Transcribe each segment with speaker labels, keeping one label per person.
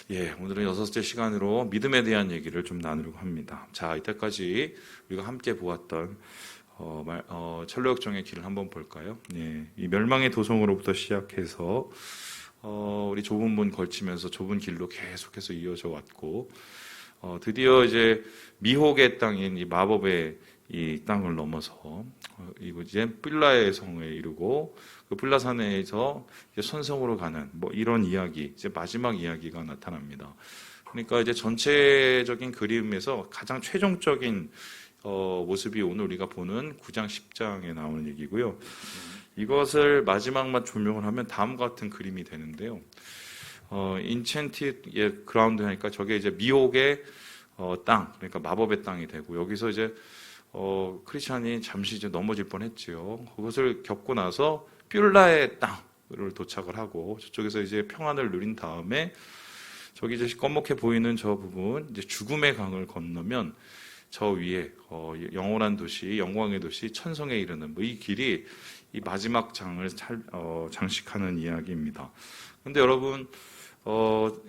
Speaker 1: 오늘은 6째 시간으로 믿음에 대한 얘기를 좀 나누려고 합니다. 자, 이때까지 우리가 함께 보았던 천로역정의 길을 한번 볼까요? 이 멸망의 도성으로부터 시작해서 우리 좁은 문 걸치면서 좁은 길로 계속해서 이어져 왔고, 드디어 이제 미혹의 땅인 이 마법의 이 땅을 넘어서 이제 빌라의 성에 이르고, 그 빌라산에서 이제 선성으로 가는 이런 이야기, 이제 마지막 이야기가 나타납니다. 그러니까 이제 전체적인 그림에서 가장 최종적인 모습이 오늘 우리가 보는 9장 10장에 나오는 얘기고요. 이것을 마지막만 조명을 하면 다음과 같은 그림이 되는데요. 인챈티드 그라운드 하니까 저게 이제 미혹의 땅, 그러니까 마법의 땅이 되고, 여기서 이제 크리스찬이 잠시 이제 넘어질 뻔했지요. 그것을 겪고 나서 뷸라의 땅을 도착을 하고, 저쪽에서 이제 평안을 누린 다음에 저기 이제 검게 보이는 저 부분, 이제 죽음의 강을 건너면 저 위에 영원한 도시, 영광의 도시, 천성에 이르는 이 길이 이 마지막 장을 장식하는 이야기입니다. 그런데 여러분,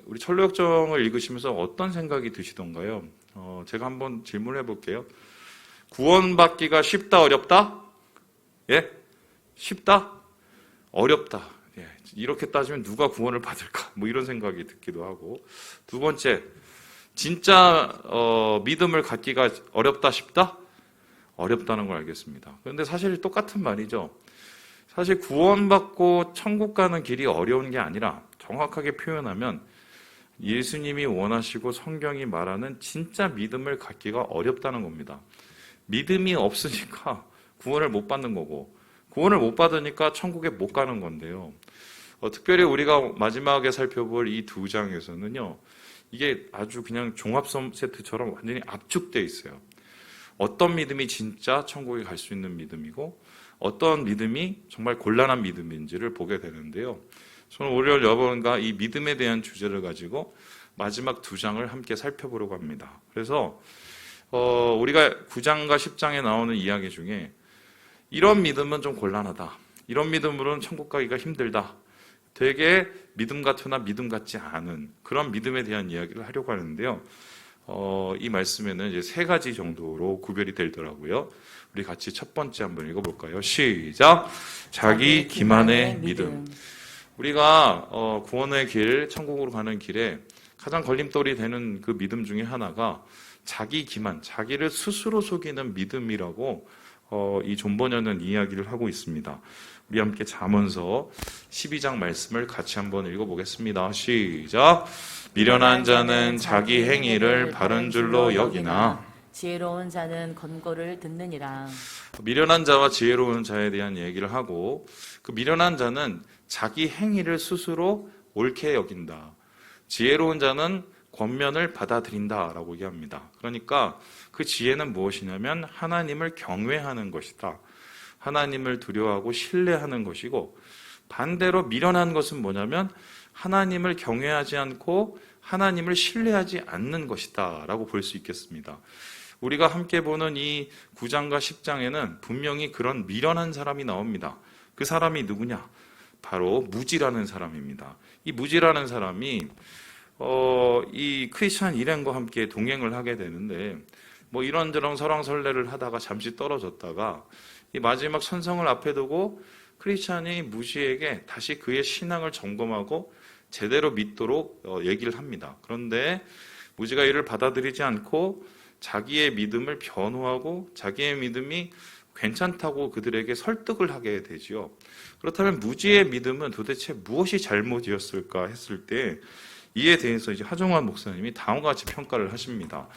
Speaker 1: 우리 천로역정을 읽으시면서 어떤 생각이 드시던가요? 제가 한번 질문해 볼게요. 구원받기가 쉽다, 어렵다? 쉽다? 어렵다. 이렇게 따지면 누가 구원을 받을까? 이런 생각이 듣기도 하고. 두 번째, 진짜 믿음을 갖기가 어렵다, 쉽다? 어렵다는 걸 알겠습니다. 그런데 사실 똑같은 말이죠. 사실 구원받고 천국 가는 길이 어려운 게 아니라, 정확하게 표현하면 예수님이 원하시고 성경이 말하는 진짜 믿음을 갖기가 어렵다는 겁니다. 믿음이 없으니까 구원을 못 받는 거고, 구원을 못 받으니까 천국에 못 가는 건데요. 특별히 우리가 마지막에 살펴볼 이 2장에서는요, 이게 아주 그냥 종합 세트처럼 완전히 압축되어 있어요. 어떤 믿음이 진짜 천국에 갈 수 있는 믿음이고, 어떤 믿음이 정말 곤란한 믿음인지를 보게 되는데요. 저는 오늘 여러분과 이 믿음에 대한 주제를 가지고 마지막 2장을 함께 살펴보려고 합니다. 그래서 우리가 9장과 10장에 나오는 이야기 중에 이런 믿음은 좀 곤란하다, 이런 믿음으로는 천국 가기가 힘들다, 되게 믿음 같으나 믿음 같지 않은 그런 믿음에 대한 이야기를 하려고 하는데요. 이 말씀에는 이제 3가지 정도로 구별이 되더라고요. 우리 같이 첫 번째 한번 읽어볼까요? 시작! 자기 기만의 믿음. 우리가 구원의 길, 천국으로 가는 길에 가장 걸림돌이 되는 그 믿음 중에 하나가 자기 기만, 자기를 스스로 속이는 믿음이라고 이 존 번역은 이야기를 하고 있습니다. 우리 함께 잠언서 12장 말씀을 같이 한번 읽어보겠습니다. 시작! 미련한 자는 자기 행위를 바른 줄로 여기나
Speaker 2: 지혜로운 자는 권고를 듣느니라.
Speaker 1: 미련한 자와 지혜로운 자에 대한 얘기를 하고, 그 미련한 자는 자기 행위를 스스로 옳게 여긴다. 지혜로운 자는 권면을 받아들인다라고 얘기합니다. 그러니까 그 지혜는 무엇이냐면 하나님을 경외하는 것이다. 하나님을 두려워하고 신뢰하는 것이고, 반대로 미련한 것은 뭐냐면 하나님을 경외하지 않고 하나님을 신뢰하지 않는 것이다 라고 볼 수 있겠습니다. 우리가 함께 보는 이 9장과 10장에는 분명히 그런 미련한 사람이 나옵니다. 그 사람이 누구냐? 바로 무지라는 사람입니다. 이 무지라는 사람이 이 크리스찬 일행과 함께 동행을 하게 되는데, 이런저런 설왕설래를 하다가 잠시 떨어졌다가 이 마지막 선성을 앞에 두고 크리스찬이 무지에게 다시 그의 신앙을 점검하고 제대로 믿도록 얘기를 합니다. 그런데 무지가 이를 받아들이지 않고 자기의 믿음을 변호하고 자기의 믿음이 괜찮다고 그들에게 설득을 하게 되지요. 그렇다면 무지의 믿음은 도대체 무엇이 잘못이었을까 했을 때, 이에 대해서 이제 하정환 목사님이 다음과 같이 평가를 하십니다.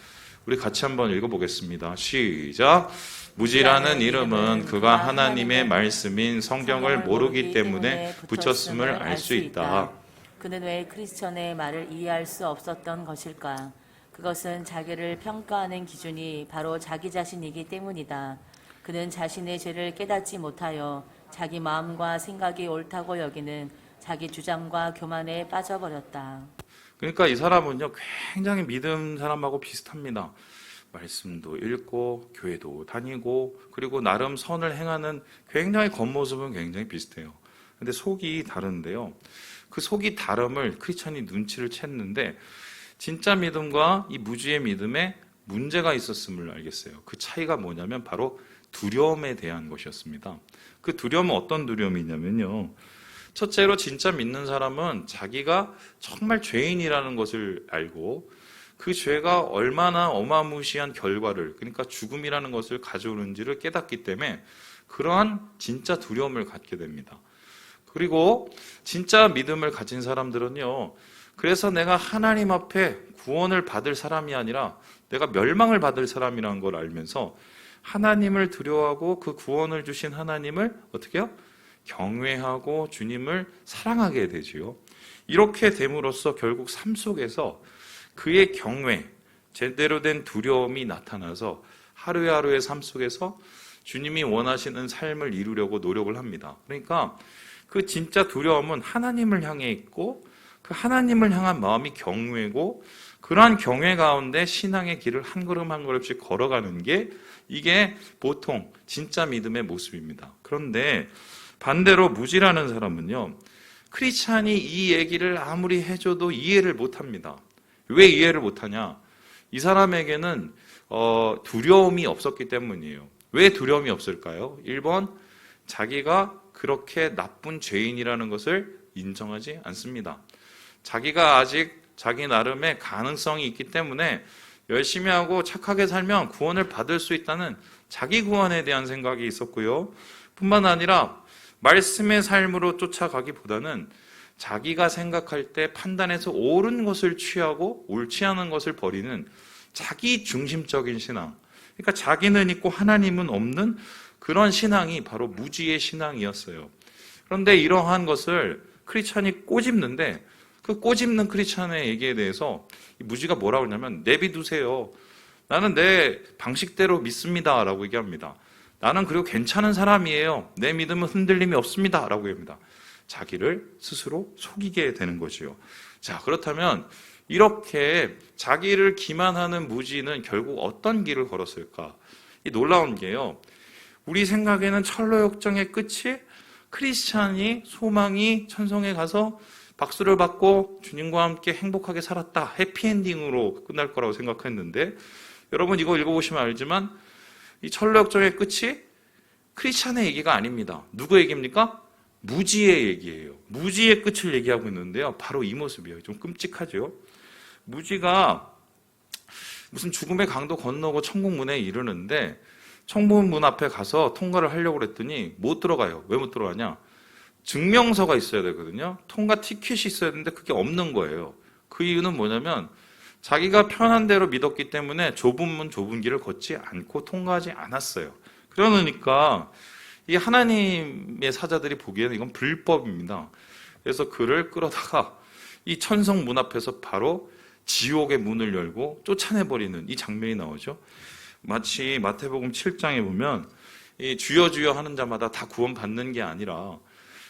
Speaker 1: 우리 같이 한번 읽어보겠습니다. 시작! 무지라는 이름은 그가 하나님의 말씀인 성경을 모르기 때문에 붙였음을 알 수 있다.
Speaker 2: 그는 왜 크리스천의 말을 이해할 수 없었던 것일까? 그것은 자기를 평가하는 기준이 바로 자기 자신이기 때문이다. 그는 자신의 죄를 깨닫지 못하여 자기 마음과 생각이 옳다고 여기는 자기 주장과 교만에 빠져버렸다.
Speaker 1: 그러니까 이 사람은요, 굉장히 믿음 사람하고 비슷합니다. 말씀도 읽고 교회도 다니고 그리고 나름 선을 행하는 굉장히 겉모습은 굉장히 비슷해요. 근데 속이 다른데요. 그 속이 다름을 크리스찬이 눈치를 챘는데 진짜 믿음과 이 무지의 믿음에 문제가 있었음을 알겠어요. 그 차이가 뭐냐면 바로 두려움에 대한 것이었습니다. 그 두려움은 어떤 두려움이냐면요. 첫째로 진짜 믿는 사람은 자기가 정말 죄인이라는 것을 알고 그 죄가 얼마나 어마무시한 결과를, 그러니까 죽음이라는 것을 가져오는지를 깨닫기 때문에 그러한 진짜 두려움을 갖게 됩니다. 그리고 진짜 믿음을 가진 사람들은요, 그래서 내가 하나님 앞에 구원을 받을 사람이 아니라 내가 멸망을 받을 사람이라는 걸 알면서 하나님을 두려워하고 그 구원을 주신 하나님을 어떻게 해요? 경외하고 주님을 사랑하게 되지요. 이렇게 됨으로써 결국 삶 속에서 그의 경외, 제대로 된 두려움이 나타나서 하루하루의 삶 속에서 주님이 원하시는 삶을 이루려고 노력을 합니다. 그러니까 그 진짜 두려움은 하나님을 향해 있고 그 하나님을 향한 마음이 경외고 그러한 경외 가운데 신앙의 길을 한 걸음 한 걸음씩 걸어가는 게 이게 보통 진짜 믿음의 모습입니다. 그런데 반대로 무지라는 사람은요, 크리스찬이 이 얘기를 아무리 해줘도 이해를 못합니다. 왜 이해를 못하냐? 이 사람에게는 두려움이 없었기 때문이에요. 왜 두려움이 없을까요? 1번, 자기가 그렇게 나쁜 죄인이라는 것을 인정하지 않습니다. 자기가 아직 자기 나름의 가능성이 있기 때문에 열심히 하고 착하게 살면 구원을 받을 수 있다는 자기 구원에 대한 생각이 있었고요. 뿐만 아니라 말씀의 삶으로 쫓아가기보다는 자기가 생각할 때 판단해서 옳은 것을 취하고 옳지 않은 것을 버리는 자기 중심적인 신앙. 그러니까 자기는 있고 하나님은 없는 그런 신앙이 바로 무지의 신앙이었어요. 그런데 이러한 것을 크리스찬이 꼬집는데 그 꼬집는 크리스찬의 얘기에 대해서 무지가 뭐라고 하냐면 내비두세요. 나는 내 방식대로 믿습니다. 라고 얘기합니다. 나는 그리고 괜찮은 사람이에요. 내 믿음은 흔들림이 없습니다. 라고 합니다. 자기를 스스로 속이게 되는 거지요. 자, 그렇다면 이렇게 자기를 기만하는 무지는 결국 어떤 길을 걸었을까? 이 놀라운 게요. 우리 생각에는 철로역정의 끝이 크리스찬이 소망이 천성에 가서 박수를 받고 주님과 함께 행복하게 살았다. 해피엔딩으로 끝날 거라고 생각했는데 여러분 이거 읽어보시면 알지만 이 철로역정의 끝이 크리스찬의 얘기가 아닙니다. 누구 얘기입니까? 무지의 얘기예요. 무지의 끝을 얘기하고 있는데요. 바로 이 모습이에요. 좀 끔찍하죠. 무지가 무슨 죽음의 강도 건너고 천국문에 이르는데 천국문 앞에 가서 통과를 하려고 그랬더니 못 들어가요. 왜 못 들어가냐? 증명서가 있어야 되거든요. 통과 티켓이 있어야 되는데 그게 없는 거예요. 그 이유는 뭐냐면 자기가 편한 대로 믿었기 때문에 좁은 문 좁은 길을 걷지 않고 통과하지 않았어요. 그러니까 이 하나님의 사자들이 보기에는 이건 불법입니다. 그래서 그를 끌어다가 이 천성 문 앞에서 바로 지옥의 문을 열고 쫓아내버리는 이 장면이 나오죠. 마치 마태복음 7장에 보면 이 주여 주여 하는 자마다 다 구원받는 게 아니라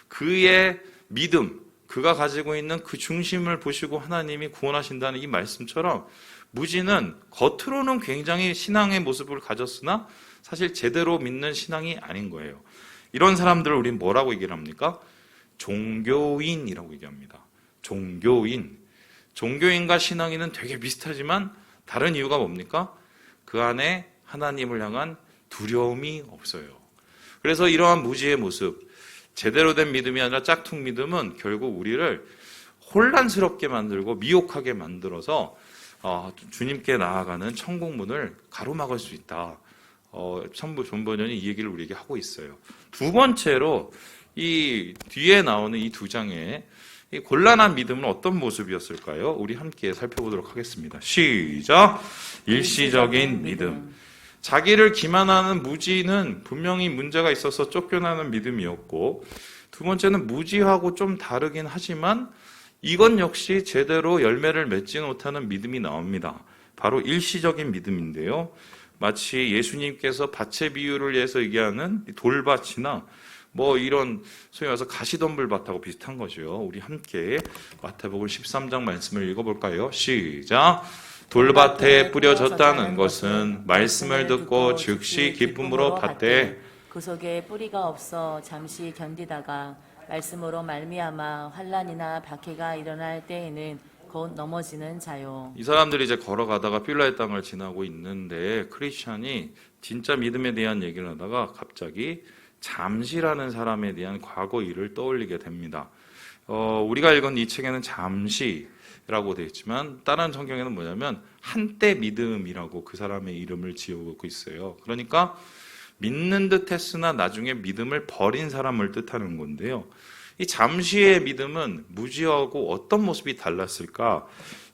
Speaker 1: 그의 믿음, 그가 가지고 있는 그 중심을 보시고 하나님이 구원하신다는 이 말씀처럼 무지는 겉으로는 굉장히 신앙의 모습을 가졌으나 사실 제대로 믿는 신앙이 아닌 거예요. 이런 사람들을 우리는 뭐라고 얘기를 합니까? 종교인이라고 얘기합니다. 종교인. 종교인과 신앙인은 되게 비슷하지만 다른 이유가 뭡니까? 그 안에 하나님을 향한 두려움이 없어요. 그래서 이러한 무지의 모습, 제대로 된 믿음이 아니라 짝퉁 믿음은 결국 우리를 혼란스럽게 만들고 미혹하게 만들어서 주님께 나아가는 천국문을 가로막을 수 있다. 천부 존버년이 이 얘기를 우리에게 하고 있어요. 두 번째로 이 뒤에 나오는 이 두 장의 이 곤란한 믿음은 어떤 모습이었을까요? 우리 함께 살펴보도록 하겠습니다. 시작! 일시적인 믿음. 자기를 기만하는 무지는 분명히 문제가 있어서 쫓겨나는 믿음이었고, 두 번째는 무지하고 좀 다르긴 하지만 이건 역시 제대로 열매를 맺지 못하는 믿음이 나옵니다. 바로 일시적인 믿음인데요. 마치 예수님께서 밭의 비유를 해서 얘기하는 돌밭이나 뭐 이런 소위 말해서 가시덤불밭하고 비슷한 거죠. 우리 함께 마태복음 13장 말씀을 읽어볼까요? 시작! 돌밭에 뿌려졌다는 것은 말씀을 듣고 즉시 기쁨으로 받되
Speaker 2: 그 속에 뿌리가 없어 잠시 견디다가 말씀으로 말미암아 환난이나 박해가 일어날 때에는 곧 넘어지는 자요.
Speaker 1: 이 사람들이 이제 걸어가다가 필라의 땅을 지나고 있는데 크리스찬이 진짜 믿음에 대한 얘기를 하다가 갑자기 잠시라는 사람에 대한 과거 일을 떠올리게 됩니다. 우리가 읽은 이 책에는 잠시라고 되어 있지만 다른 성경에는 뭐냐면 한때 믿음이라고 그 사람의 이름을 지어놓고 있어요. 그러니까 믿는 듯 했으나 나중에 믿음을 버린 사람을 뜻하는 건데요. 이 잠시의 믿음은 무지하고 어떤 모습이 달랐을까?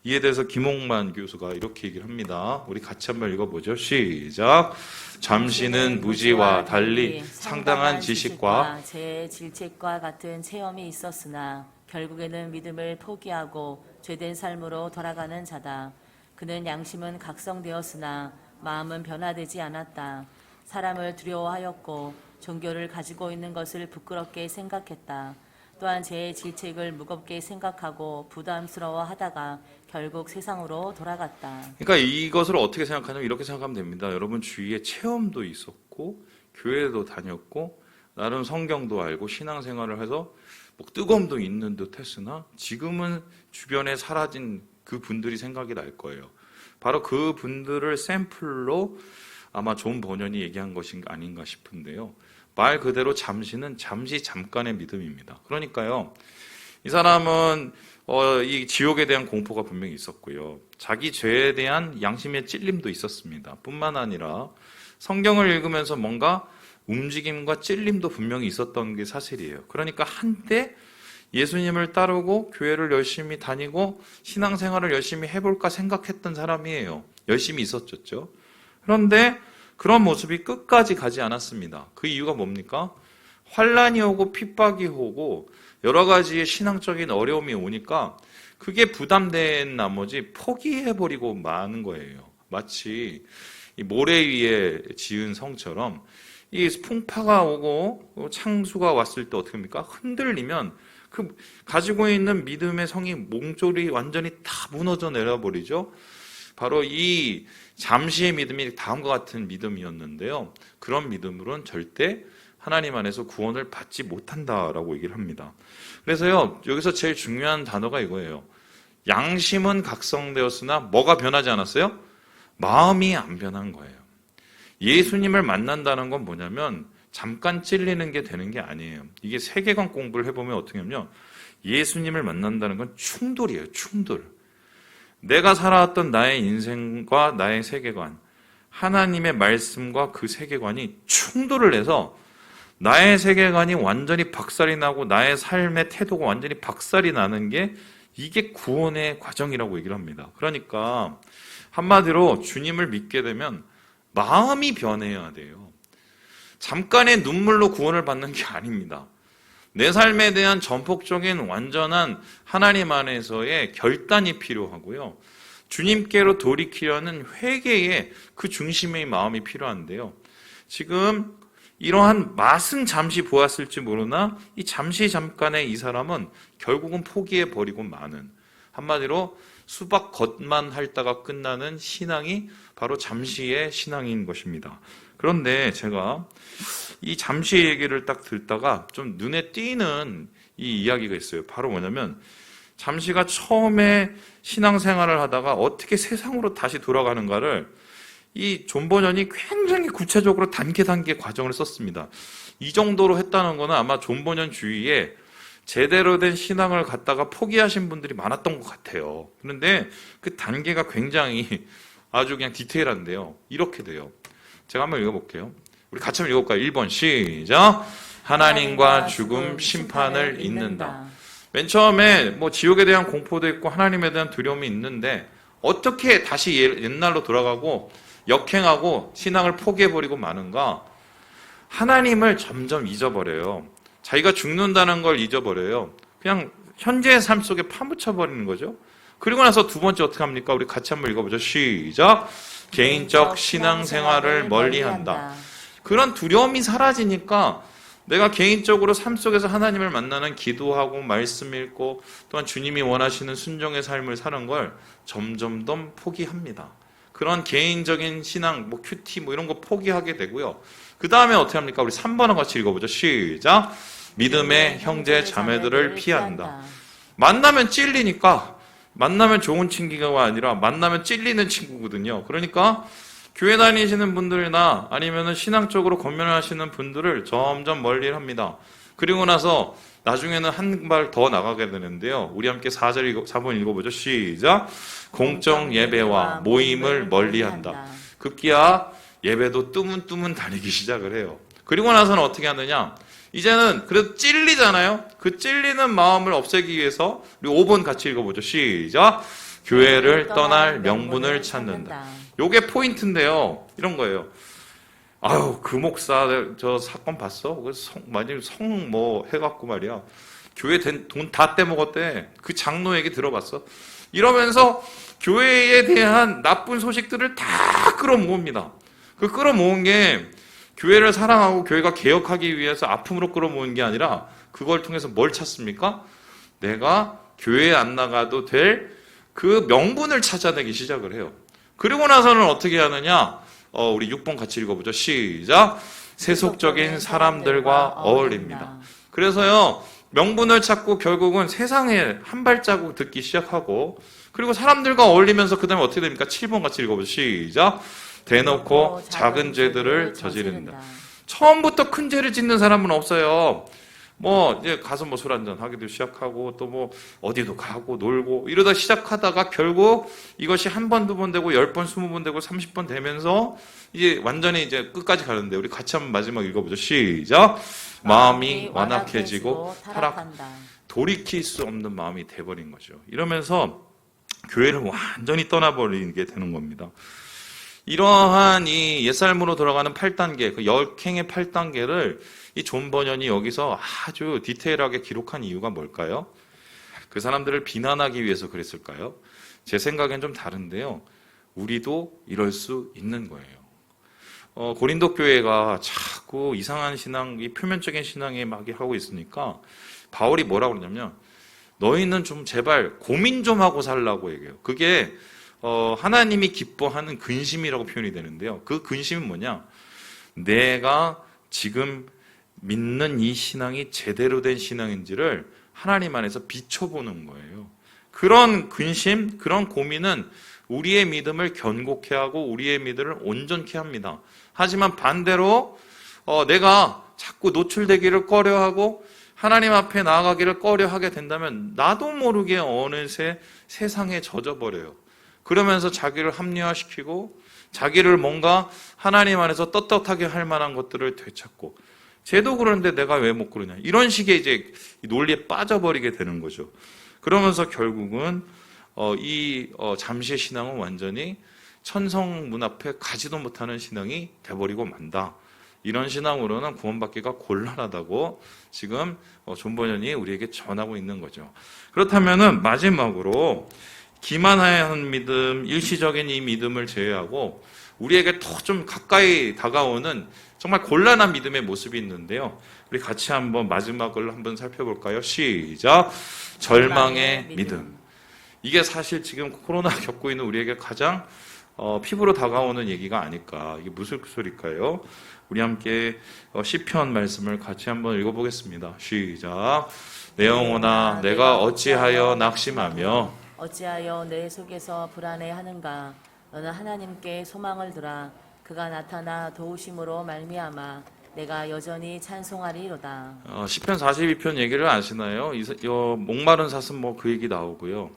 Speaker 1: 이에 대해서 김홍만 교수가 이렇게 얘기를 합니다. 우리 같이 한번 읽어보죠. 시작. 잠시는 무지와 달리 상당한 지식과
Speaker 2: 제 질책과 같은 체험이 있었으나 결국에는 믿음을 포기하고 죄된 삶으로 돌아가는 자다. 그는 양심은 각성되었으나 마음은 변화되지 않았다. 사람을 두려워하였고 종교를 가지고 있는 것을 부끄럽게 생각했다. 또한 제 질책을 무겁게 생각하고 부담스러워하다가 결국 세상으로 돌아갔다.
Speaker 1: 그러니까 이것을 어떻게 생각하냐면 이렇게 생각하면 됩니다. 여러분 주위에 체험도 있었고 교회도 다녔고 나름 성경도 알고 신앙생활을 해서 뭐 뜨거움도 있는 듯 했으나 지금은 주변에 사라진 그 분들이 생각이 날 거예요. 바로 그 분들을 샘플로 아마 존 버년이 얘기한 것이 아닌가 싶은데요. 말 그대로 잠시는 잠깐의 믿음입니다. 그러니까요, 이 사람은 이 지옥에 대한 공포가 분명히 있었고요. 자기 죄에 대한 양심의 찔림도 있었습니다. 뿐만 아니라 성경을 읽으면서 뭔가 움직임과 찔림도 분명히 있었던 게 사실이에요. 그러니까 한때 예수님을 따르고 교회를 열심히 다니고 신앙생활을 열심히 해볼까 생각했던 사람이에요. 열심히 있었죠. 그런데 그런 모습이 끝까지 가지 않았습니다. 그 이유가 뭡니까? 환난이 오고 핍박이 오고 여러 가지의 신앙적인 어려움이 오니까 그게 부담된 나머지 포기해버리고 마는 거예요. 마치 이 모래 위에 지은 성처럼 이 풍파가 오고 창수가 왔을 때 어떻게 합니까? 흔들리면 그 가지고 있는 믿음의 성이 몽졸이 완전히 다 무너져 내려버리죠. 바로 이 잠시의 믿음이 다음과 같은 믿음이었는데요. 그런 믿음으로는 절대 하나님 안에서 구원을 받지 못한다라고 얘기를 합니다. 그래서요, 여기서 제일 중요한 단어가 이거예요. 양심은 각성되었으나 뭐가 변하지 않았어요? 마음이 안 변한 거예요. 예수님을 만난다는 건 뭐냐면 잠깐 찔리는 게 되는 게 아니에요. 이게 세계관 공부를 해보면 어떻게 하냐면 예수님을 만난다는 건 충돌이에요. 충돌. 내가 살아왔던 나의 인생과 나의 세계관, 하나님의 말씀과 그 세계관이 충돌을 해서 나의 세계관이 완전히 박살이 나고 나의 삶의 태도가 완전히 박살이 나는 게 이게 구원의 과정이라고 얘기를 합니다. 그러니까 한마디로 주님을 믿게 되면 마음이 변해야 돼요. 잠깐의 눈물로 구원을 받는 게 아닙니다. 내 삶에 대한 전폭적인 완전한 하나님 안에서의 결단이 필요하고요. 주님께로 돌이키려는 회개의 그 중심의 마음이 필요한데요. 지금 이러한 맛은 잠시 보았을지 모르나 이 잠깐의 이 사람은 결국은 포기해버리고 마는, 한마디로 수박 겉만 핥다가 끝나는 신앙이 바로 잠시의 신앙인 것입니다. 그런데 제가 이 잠시 얘기를 딱 듣다가 좀 눈에 띄는 이 이야기가 있어요. 바로 뭐냐면 잠시가 처음에 신앙생활을 하다가 어떻게 세상으로 다시 돌아가는가를 이 존 버년이 굉장히 구체적으로 단계 과정을 썼습니다. 이 정도로 했다는 거는 아마 존 버년 주위에 제대로 된 신앙을 갖다가 포기하신 분들이 많았던 것 같아요. 그런데 그 단계가 굉장히 아주 그냥 디테일한데요. 이렇게 돼요. 제가 한번 읽어볼게요. 우리 같이 한번 읽어볼까요? 1번 시작. 하나님과 죽음, 심판을 잊는다. 맨 처음에 뭐 지옥에 대한 공포도 있고 하나님에 대한 두려움이 있는데 어떻게 다시 옛날로 돌아가고 역행하고 신앙을 포기해버리고 마는가? 하나님을 점점 잊어버려요. 자기가 죽는다는 걸 잊어버려요. 그냥 현재의 삶 속에 파묻혀버리는 거죠. 그리고 나서 두 번째 어떻게 합니까? 우리 같이 한번 읽어보죠. 시작. 개인적 신앙생활을 멀리한다. 그런 두려움이 사라지니까 내가 개인적으로 삶 속에서 하나님을 만나는 기도하고 말씀 읽고 또한 주님이 원하시는 순종의 삶을 사는 걸 점점 더 포기합니다. 그런 개인적인 신앙, 뭐 큐티 뭐 이런 거 포기하게 되고요. 그 다음에 어떻게 합니까? 우리 3번을 같이 읽어보죠. 시작. 믿음의 형제 자매들을 피한다. 만나면 찔리니까, 만나면 좋은 친구가 아니라 만나면 찔리는 친구거든요. 그러니까 교회 다니시는 분들이나 아니면은 신앙적으로 권면하시는 분들을 점점 멀리 합니다. 그리고 나서 나중에는 한 발 더 나가게 되는데요. 우리 함께 4번 읽어보죠. 시작. 공적 예배와 모임을 멀리한다. 급기야 예배도 뜨문뜨문 다니기 시작을 해요. 그리고 나서는 어떻게 하느냐? 이제는 그래도 찔리잖아요. 그 찔리는 마음을 없애기 위해서 우리 5번 같이 읽어보죠. 시작. 교회를 떠날 명분을 찾는다. 요게 포인트인데요. 이런 거예요. 아유, 그 목사 저 사건 봤어? 성 뭐 해갖고 말이야. 교회 돈 다 떼먹었대. 그 장로 얘기 들어봤어? 이러면서 교회에 대한 나쁜 소식들을 다 끌어모읍니다. 그 끌어모은 게 교회를 사랑하고 교회가 개혁하기 위해서 아픔으로 끌어모은 게 아니라 그걸 통해서 뭘 찾습니까? 내가 교회에 안 나가도 될 그 명분을 찾아내기 시작을 해요. 그리고 나서는 어떻게 하느냐? 우리 6번 같이 읽어보죠. 시작. 세속적인 사람들과 어울립니다. 그래서요, 명분을 찾고 결국은 세상에 한 발자국 듣기 시작하고, 그리고 사람들과 어울리면서 그 다음에 어떻게 됩니까? 7번 같이 읽어보죠. 시작. 대놓고 작은 죄들을 저지른다. 처음부터 큰 죄를 짓는 사람은 없어요. 이제 가서 술 한잔 하기도 시작하고, 또 어디도 가고, 놀고, 이러다 시작하다가 결국 이것이 한 번, 두 번 되고, 10번, 20번 되고, 30번 되면서, 이제 완전히 이제 끝까지 가는데, 우리 같이 한번 마지막 읽어보죠. 시작. 마음이 완악해지고 타락한다. 돌이킬 수 없는 마음이 돼버린 거죠. 이러면서 교회를 완전히 떠나버리게 되는 겁니다. 이러한 이 옛삶으로 돌아가는 8단계, 그 역행의 8단계를 이 존 버년이 여기서 아주 디테일하게 기록한 이유가 뭘까요? 그 사람들을 비난하기 위해서 그랬을까요? 제 생각엔 좀 다른데요. 우리도 이럴 수 있는 거예요. 고린도 교회가 자꾸 이상한 신앙, 이 표면적인 신앙에 막 하고 있으니까 바울이 뭐라고 그러냐면 너희는 좀 제발 고민 좀 하고 살라고 얘기해요. 그게 하나님이 기뻐하는 근심이라고 표현이 되는데요. 그 근심은 뭐냐? 내가 지금 믿는 이 신앙이 제대로 된 신앙인지를 하나님 안에서 비춰보는 거예요. 그런 근심, 그런 고민은 우리의 믿음을 견고케 하고 우리의 믿음을 온전케 합니다. 하지만 반대로 내가 자꾸 노출되기를 꺼려하고 하나님 앞에 나아가기를 꺼려하게 된다면 나도 모르게 어느새 세상에 젖어버려요. 그러면서 자기를 합리화시키고 자기를 뭔가 하나님 안에서 떳떳하게 할 만한 것들을 되찾고 쟤도 그러는데 내가 왜 못 그러냐. 이런 식의 이제 논리에 빠져버리게 되는 거죠. 그러면서 결국은 잠시의 신앙은 완전히 천성 문 앞에 가지도 못하는 신앙이 돼버리고 만다. 이런 신앙으로는 구원받기가 곤란하다고 지금 존 버년이 우리에게 전하고 있는 거죠. 그렇다면은 마지막으로 기만해야 하는 믿음, 일시적인 이 믿음을 제외하고 우리에게 더 좀 가까이 다가오는 정말 곤란한 믿음의 모습이 있는데요. 우리 같이 한번 마지막을 한번 살펴볼까요? 시작. 절망의 믿음. 이게 사실 지금 코로나 겪고 있는 우리에게 가장 피부로 다가오는 얘기가 아닐까. 이게 무슨 소리일까요? 우리 함께 시편 말씀을 같이 한번 읽어보겠습니다. 시작. 내 영혼아 내가 어찌하여 낙심하며
Speaker 2: 어찌하여 내 속에서 불안해하는가. 너는 하나님께 소망을 두라. 그가 나타나 도우심으로 말미암아 내가 여전히 찬송하리로다.
Speaker 1: 시편 42편 얘기를 아시나요? 목마른 사슴 그 얘기 나오고요.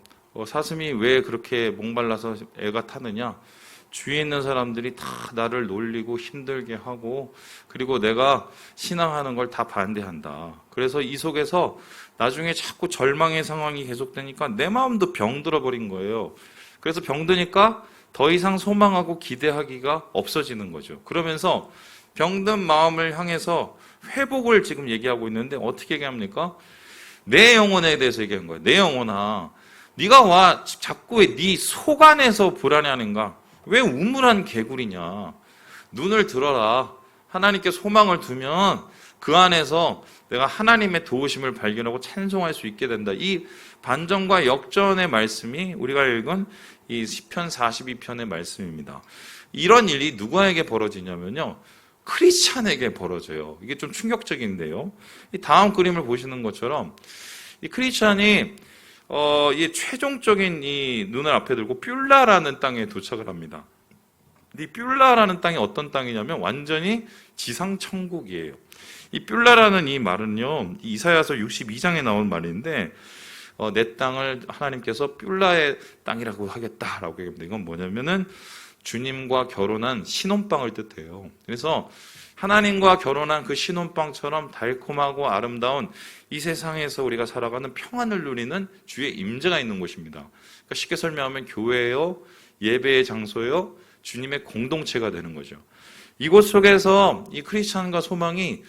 Speaker 1: 사슴이 왜 그렇게 목말라서 애가 타느냐? 주위에 있는 사람들이 다 나를 놀리고 힘들게 하고 그리고 내가 신앙하는 걸 다 반대한다. 그래서 이 속에서 나중에 자꾸 절망의 상황이 계속되니까 내 마음도 병들어 버린 거예요. 그래서 병드니까 더 이상 소망하고 기대하기가 없어지는 거죠. 그러면서 병든 마음을 향해서 회복을 지금 얘기하고 있는데 어떻게 얘기합니까? 내 영혼에 대해서 얘기한 거예요. 내 영혼아, 네가 와 자꾸 네 속 안에서 불안해하는가? 왜 우물한 개구리냐? 눈을 들어라. 하나님께 소망을 두면 그 안에서 내가 하나님의 도우심을 발견하고 찬송할 수 있게 된다. 이 반전과 역전의 말씀이 우리가 읽은 이 시편 42편의 말씀입니다. 이런 일이 누구에게 벌어지냐면요. 크리스찬에게 벌어져요. 이게 좀 충격적인데요. 이 다음 그림을 보시는 것처럼 이 크리스찬이 이 최종적인 이 눈을 앞에 들고 뷸라라는 땅에 도착을 합니다. 이 뷸라라는 땅이 어떤 땅이냐면 완전히 지상 천국이에요. 이 뷸라라는 이 말은요, 이사야서 62장에 나온 말인데 내 땅을 하나님께서 뷸라의 땅이라고 하겠다라고 얘기합니다. 이건 뭐냐면은 주님과 결혼한 신혼방을 뜻해요. 그래서 하나님과 결혼한 그 신혼방처럼 달콤하고 아름다운 이 세상에서 우리가 살아가는 평안을 누리는 주의 임재가 있는 곳입니다. 그러니까 쉽게 설명하면 교회요, 예배의 장소요, 주님의 공동체가 되는 거죠. 이곳 속에서 이 크리스찬과 소망이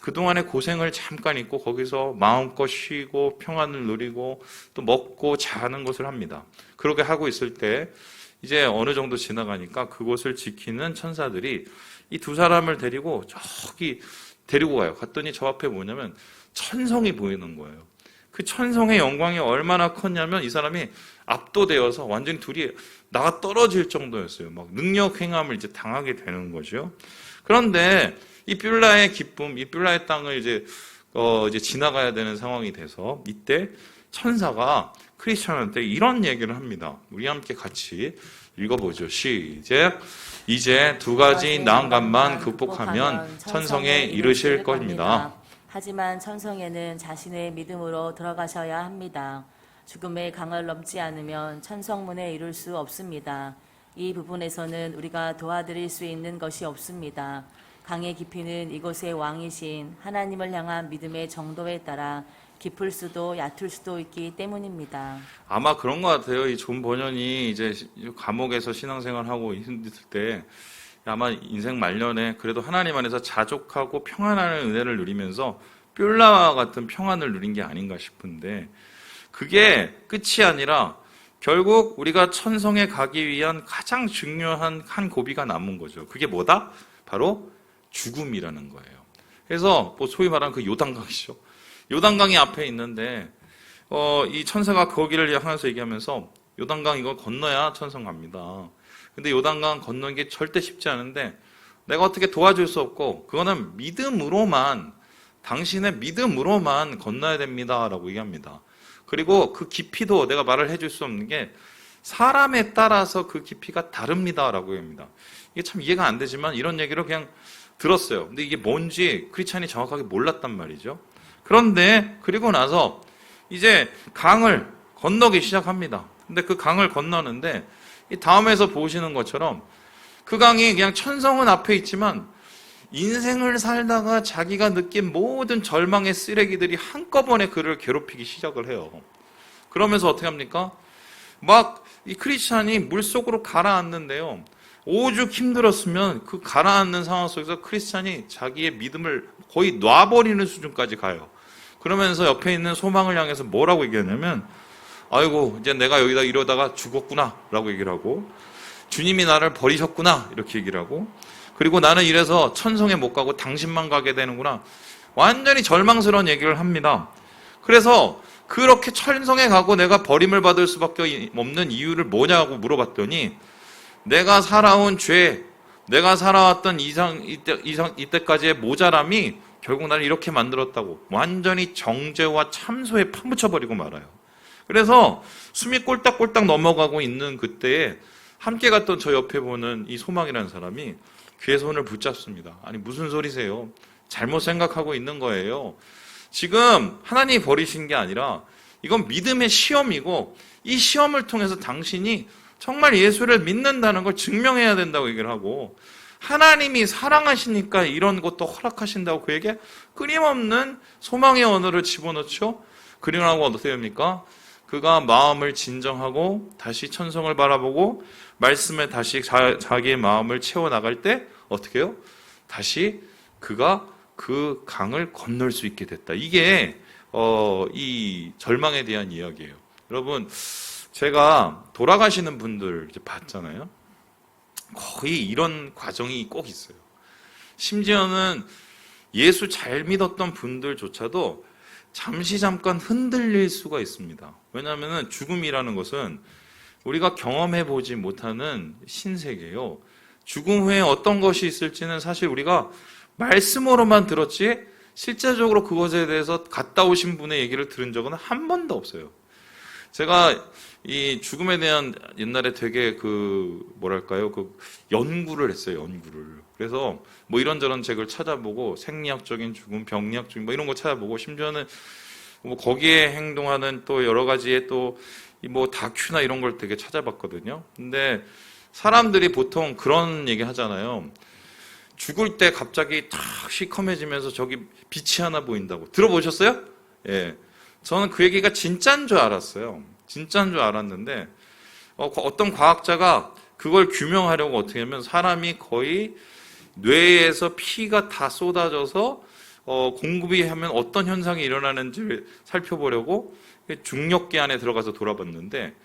Speaker 1: 그동안의 고생을 잠깐 잊고 거기서 마음껏 쉬고 평안을 누리고 또 먹고 자는 것을 합니다. 그렇게 하고 있을 때 이제 어느 정도 지나가니까 그곳을 지키는 천사들이 이 두 사람을 데리고 저기 데리고 가요. 갔더니 저 앞에 뭐냐면 천성이 보이는 거예요. 그 천성의 영광이 얼마나 컸냐면 이 사람이 압도되어서 완전히 둘이 나가 떨어질 정도였어요. 막 능력 행함을 이제 당하게 되는 거죠. 그런데 이 뷸라의 기쁨, 이 뷸라의 땅을 이제 지나가야 되는 상황이 돼서 이때 천사가 크리스천한테 이런 얘기를 합니다. 우리 함께 같이 읽어보죠. 시작. 이제 두 가지 난관만 극복하면 천성에 이르실 겁니다.
Speaker 2: 하지만 천성에는 자신의 믿음으로 들어가셔야 합니다. 죽음의 강을 넘지 않으면 천성문에 이룰 수 없습니다. 이 부분에서는 우리가 도와드릴 수 있는 것이 없습니다. 강의 깊이는 이곳의 왕이신 하나님을 향한 믿음의 정도에 따라 깊을 수도 얕을 수도 있기 때문입니다.
Speaker 1: 아마 그런 것 같아요. 이 존 버년이 이제 감옥에서 신앙생활하고 있을 때 아마 인생 말년에 그래도 하나님 안에서 자족하고 평안한 은혜를 누리면서 뷸라와 같은 평안을 누린 게 아닌가 싶은데 그게 끝이 아니라 결국 우리가 천성에 가기 위한 가장 중요한 한 고비가 남은 거죠. 그게 뭐다? 바로 죽음이라는 거예요. 그래서 뭐 소위 말하는 그 요단강이죠. 요단강이 앞에 있는데 이 천사가 거기를 향해서 얘기하면서 요단강 이거 건너야 천성 갑니다. 근데 요단강 건너는 게 절대 쉽지 않은데 내가 어떻게 도와줄 수 없고 그거는 믿음으로만 당신의 믿음으로만 건너야 됩니다라고 얘기합니다. 그리고 그 깊이도 내가 말을 해줄 수 없는 게 사람에 따라서 그 깊이가 다릅니다라고 얘기합니다. 이게 참 이해가 안 되지만 이런 얘기를 그냥 들었어요. 근데 이게 뭔지 크리스찬이 정확하게 몰랐단 말이죠. 그런데 그리고 나서 이제 강을 건너기 시작합니다. 근데 그 강을 건너는데 이 다음에서 보시는 것처럼 그 강이 그냥 천성은 앞에 있지만 인생을 살다가 자기가 느낀 모든 절망의 쓰레기들이 한꺼번에 그를 괴롭히기 시작을 해요. 그러면서 어떻게 합니까? 막 이 크리스찬이 물속으로 가라앉는데요. 오죽 힘들었으면 그 가라앉는 상황 속에서 크리스찬이 자기의 믿음을 거의 놔버리는 수준까지 가요. 그러면서 옆에 있는 소망을 향해서 뭐라고 얘기하냐면 아이고 이제 내가 여기다 이러다가 죽었구나 라고 얘기를 하고 주님이 나를 버리셨구나 이렇게 얘기를 하고 그리고 나는 이래서 천성에 못 가고 당신만 가게 되는구나 완전히 절망스러운 얘기를 합니다. 그래서 그렇게 천성에 가고 내가 버림을 받을 수밖에 없는 이유를 뭐냐고 물어봤더니 내가 살아온 죄, 내가 살아왔던 이때까지의 모자람이 결국 나를 이렇게 만들었다고 완전히 정죄와 참소에 파묻혀버리고 말아요. 그래서 숨이 꼴딱꼴딱 넘어가고 있는 그때에 함께 갔던 저 옆에 보는 이 소망이라는 사람이 귀의 손을 붙잡습니다. 아니 무슨 소리세요? 잘못 생각하고 있는 거예요. 지금 하나님이 버리신 게 아니라 이건 믿음의 시험이고 이 시험을 통해서 당신이 정말 예수를 믿는다는 걸 증명해야 된다고 얘기를 하고 하나님이 사랑하시니까 이런 것도 허락하신다고 그에게 끊임없는 소망의 언어를 집어넣죠. 그리고 나고 어떻게 됩니까? 그가 마음을 진정하고 다시 천성을 바라보고 말씀에 다시 자기의 마음을 채워나갈 때 어떻게 해요? 다시 그가 그 강을 건널 수 있게 됐다. 이게 이 절망에 대한 이야기예요. 여러분 제가 돌아가시는 분들 이제 봤잖아요. 거의 이런 과정이 꼭 있어요. 심지어는 예수 잘 믿었던 분들조차도 잠시 잠깐 흔들릴 수가 있습니다. 왜냐하면 죽음이라는 것은 우리가 경험해보지 못하는 신세계요. 죽음 후에 어떤 것이 있을지는 사실 우리가 말씀으로만 들었지 실제적으로 그것에 대해서 갔다 오신 분의 얘기를 들은 적은 한 번도 없어요. 제가 이 죽음에 대한 옛날에 되게 뭐랄까요, 연구를 했어요, 연구를. 그래서 뭐 이런저런 책을 찾아보고 생리학적인 죽음, 병리학적인 뭐 이런 거 찾아보고 심지어는 뭐 거기에 행동하는 또 여러 가지의 또 뭐 다큐나 이런 걸 되게 찾아봤거든요. 근데 사람들이 보통 그런 얘기 하잖아요. 죽을 때 갑자기 탁 시커매지면서 저기 빛이 하나 보인다고. 들어보셨어요? 예. 저는 그 얘기가 진짜인 줄 알았어요. 진짜인 줄 알았는데, 어떤 과학자가 그걸 규명하려고 어떻게 하면 사람이 거의 뇌에서 피가 다 쏟아져서, 공급이 하면 어떤 현상이 일어나는지를 살펴보려고 중력계 안에 들어가서 돌아봤는데,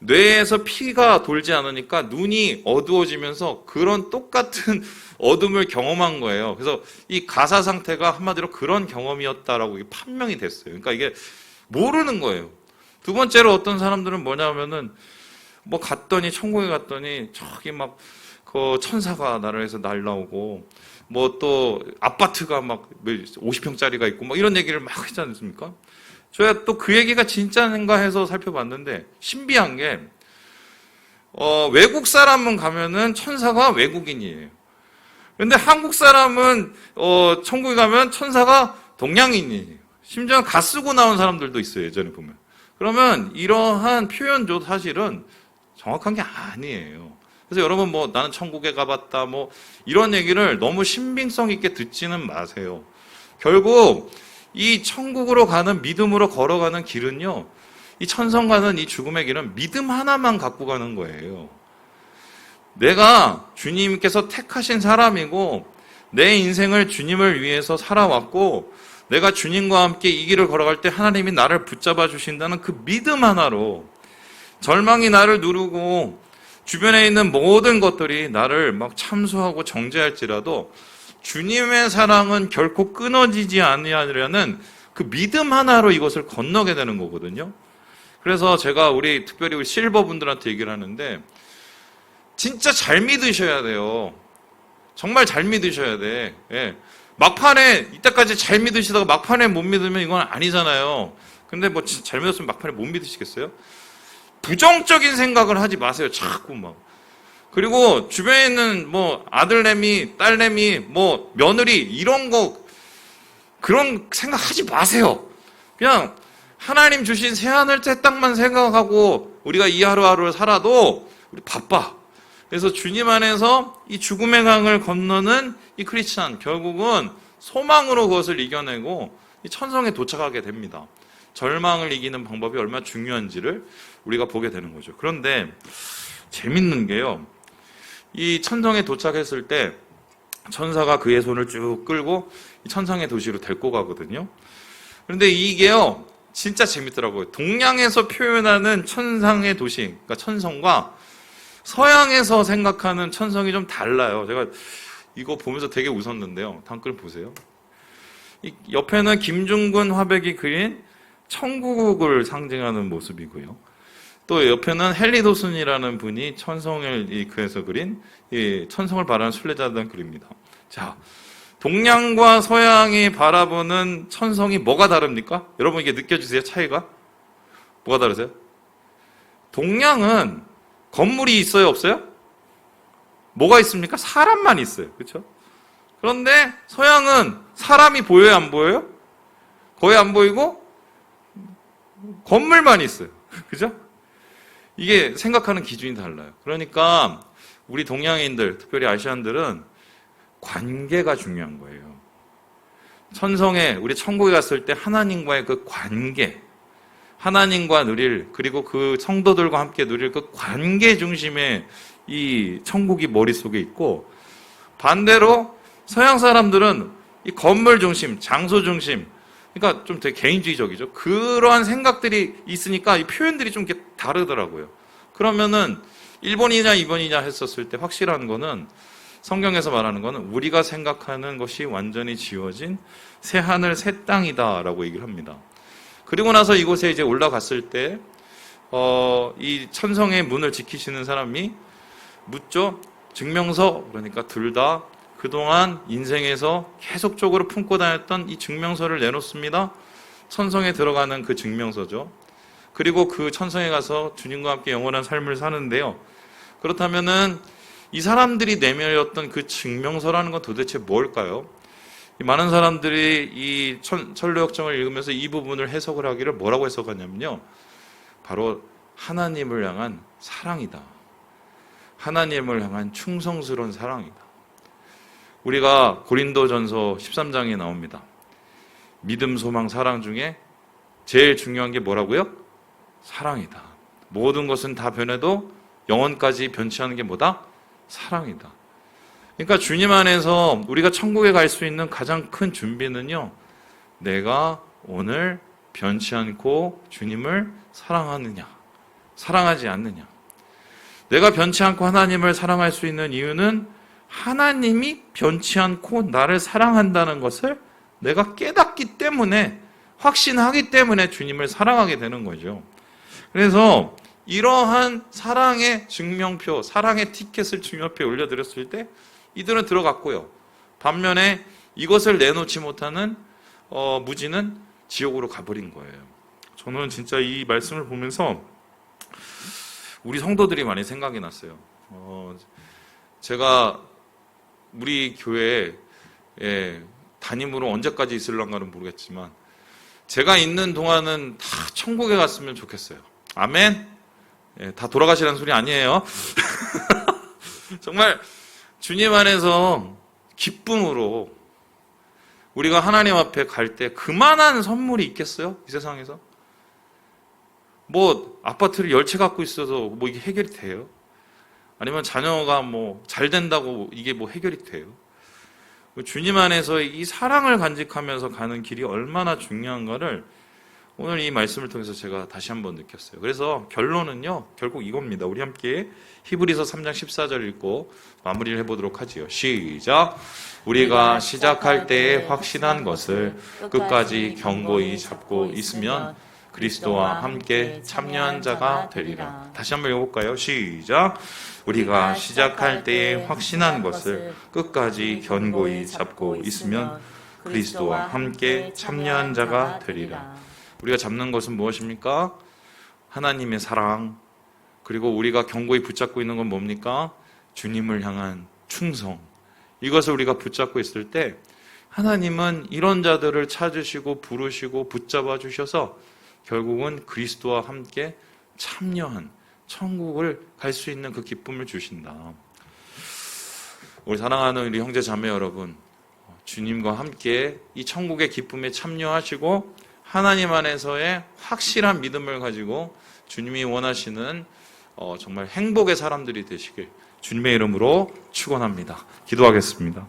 Speaker 1: 뇌에서 피가 돌지 않으니까 눈이 어두워지면서 그런 똑같은 어둠을 경험한 거예요. 그래서 이 가사 상태가 한마디로 그런 경험이었다라고 판명이 됐어요. 그러니까 이게 모르는 거예요. 두 번째로 어떤 사람들은 뭐냐면은 뭐 갔더니 천국에 갔더니 저기 막 그 천사가 나라에서 날라오고 뭐 또 아파트가 막 50평짜리가 있고 막 이런 얘기를 막 하지 않습니까? 저야 또 그 얘기가 진짜인가 해서 살펴봤는데 신비한 게 외국 사람은 가면은 천사가 외국인이에요. 근데 한국 사람은 천국에 가면 천사가 동양인이에요. 심지어 가 쓰고 나온 사람들도 있어요. 예전에 보면. 그러면 이러한 표현도 사실은 정확한 게 아니에요. 그래서 여러분 뭐 나는 천국에 가봤다 뭐 이런 얘기를 너무 신빙성 있게 듣지는 마세요. 결국 이 천국으로 가는 믿음으로 걸어가는 길은요. 이 천성 가는 이 죽음의 길은 믿음 하나만 갖고 가는 거예요. 내가 주님께서 택하신 사람이고 내 인생을 주님을 위해서 살아왔고 내가 주님과 함께 이 길을 걸어갈 때 하나님이 나를 붙잡아 주신다는 그 믿음 하나로 절망이 나를 누르고 주변에 있는 모든 것들이 나를 막 참수하고 정죄할지라도 주님의 사랑은 결코 끊어지지 아니하려는 그 믿음 하나로 이것을 건너게 되는 거거든요. 그래서 제가 특별히 우리 실버 분들한테 얘기를 하는데 진짜 잘 믿으셔야 돼요. 정말 잘 믿으셔야 돼. 예. 막판에 이때까지 잘 믿으시다가 막판에 못 믿으면 이건 아니잖아요. 근데 뭐 잘 믿었으면 막판에 못 믿으시겠어요? 부정적인 생각을 하지 마세요. 자꾸 막. 그리고 주변에 있는 뭐 아들내미, 딸내미, 뭐 며느리 이런 거 그런 생각하지 마세요. 그냥 하나님 주신 새하늘 새 땅만 생각하고 우리가 이 하루하루를 살아도 우리 바빠. 그래서 주님 안에서 이 죽음의 강을 건너는 이 크리스찬 결국은 소망으로 그것을 이겨내고 이 천성에 도착하게 됩니다. 절망을 이기는 방법이 얼마나 중요한지를 우리가 보게 되는 거죠. 그런데 재밌는 게요. 이 천성에 도착했을 때 천사가 그의 손을 쭉 끌고 이 천상의 도시로 데리고 가거든요. 그런데 이게요. 진짜 재밌더라고요. 동양에서 표현하는 천상의 도시, 그러니까 천성과 서양에서 생각하는 천성이 좀 달라요. 제가 이거 보면서 되게 웃었는데요. 단글 보세요. 이 옆에는 김중근 화백이 그린 천국을 상징하는 모습이고요. 또 옆에는 헨리 도슨이라는 분이 천성을 그에서 그린 이 천성을 바라는 순례자들 그립니다. 자, 동양과 서양이 바라보는 천성이 뭐가 다릅니까? 여러분 이게 느껴지세요? 차이가? 뭐가 다르세요? 동양은 건물이 있어요? 없어요? 뭐가 있습니까? 사람만 있어요. 그렇죠? 그런데 서양은 사람이 보여요? 안 보여요? 거의 안 보이고 건물만 있어요. 그죠? 이게 생각하는 기준이 달라요. 그러니까 우리 동양인들, 특별히 아시안들은 관계가 중요한 거예요. 천성에 우리 천국에 갔을 때 하나님과의 그 관계, 하나님과 누릴 그리고 그 성도들과 함께 누릴 그 관계 중심의 이 천국이 머릿속에 있고 반대로 서양 사람들은 이 건물 중심, 장소 중심 그러니까 좀 되게 개인주의적이죠. 그러한 생각들이 있으니까 이 표현들이 좀 이렇게 다르더라고요. 그러면은 1번이냐 2번이냐 했었을 때 확실한 거는 성경에서 말하는 거는 우리가 생각하는 것이 완전히 지워진 새 하늘 새 땅이다라고 얘기를 합니다. 그리고 나서 이곳에 이제 올라갔을 때 이 천성의 문을 지키시는 사람이 묻죠. 증명서, 그러니까 둘 다 그동안 인생에서 계속적으로 품고 다녔던 이 증명서를 내놓습니다. 천성에 들어가는 그 증명서죠. 그리고 그 천성에 가서 주님과 함께 영원한 삶을 사는데요. 그렇다면은 이 사람들이 내밀었던 그 증명서라는 건 도대체 뭘까요? 많은 사람들이 이 천로역정을 읽으면서 이 부분을 해석을 하기를 뭐라고 해석하냐면요. 바로 하나님을 향한 사랑이다. 하나님을 향한 충성스러운 사랑이다. 우리가 고린도전서 13장에 나옵니다. 믿음, 소망, 사랑 중에 제일 중요한 게 뭐라고요? 사랑이다. 모든 것은 다 변해도 영원까지 변치 않은 게 뭐다? 사랑이다. 그러니까 주님 안에서 우리가 천국에 갈 수 있는 가장 큰 준비는요, 내가 오늘 변치 않고 주님을 사랑하느냐, 사랑하지 않느냐. 내가 변치 않고 하나님을 사랑할 수 있는 이유는 하나님이 변치 않고 나를 사랑한다는 것을 내가 깨닫기 때문에, 확신하기 때문에 주님을 사랑하게 되는 거죠. 그래서 이러한 사랑의 증명표, 사랑의 티켓을 주님 앞에 올려드렸을 때 이들은 들어갔고요. 반면에 이것을 내놓지 못하는 무지는 지옥으로 가버린 거예요. 저는 진짜 이 말씀을 보면서 우리 성도들이 많이 생각이 났어요. 제가 우리 교회에 담임으로 언제까지 있을런가는 모르겠지만 제가 있는 동안은 다 천국에 갔으면 좋겠어요. 아멘? 다 돌아가시라는 소리 아니에요. 정말 주님 안에서 기쁨으로 우리가 하나님 앞에 갈 때 그만한 선물이 있겠어요? 이 세상에서? 뭐 아파트를 10채 갖고 있어서 뭐 이게 해결이 돼요? 아니면 자녀가 뭐 잘 된다고 이게 뭐 해결이 돼요? 주님 안에서 이 사랑을 간직하면서 가는 길이 얼마나 중요한가를 오늘 이 말씀을 통해서 제가 다시 한번 느꼈어요. 그래서 결론은요, 결국 이겁니다. 우리 함께 히브리서 3장 14절 읽고 마무리를 해보도록 하지요. 시작! 우리가 시작할 때에 확신한 것을 끝까지 견고히 잡고 있으면 그리스도와 함께 참여한 자가 되리라. 다시 한번 읽어볼까요? 시작! 우리가 시작할 때에 확신한 것을 끝까지 견고히 잡고 있으면 그리스도와 함께 참여한 자가 되리라. 우리가 잡는 것은 무엇입니까? 하나님의 사랑. 그리고 우리가 견고히 붙잡고 있는 건 뭡니까? 주님을 향한 충성. 이것을 우리가 붙잡고 있을 때 하나님은 이런 자들을 찾으시고 부르시고 붙잡아 주셔서 결국은 그리스도와 함께 참여한 천국을 갈 수 있는 그 기쁨을 주신다. 우리 사랑하는 우리 형제 자매 여러분, 주님과 함께 이 천국의 기쁨에 참여하시고 하나님 안에서의 확실한 믿음을 가지고 주님이 원하시는 정말 행복의 사람들이 되시길 주님의 이름으로 축원합니다. 기도하겠습니다.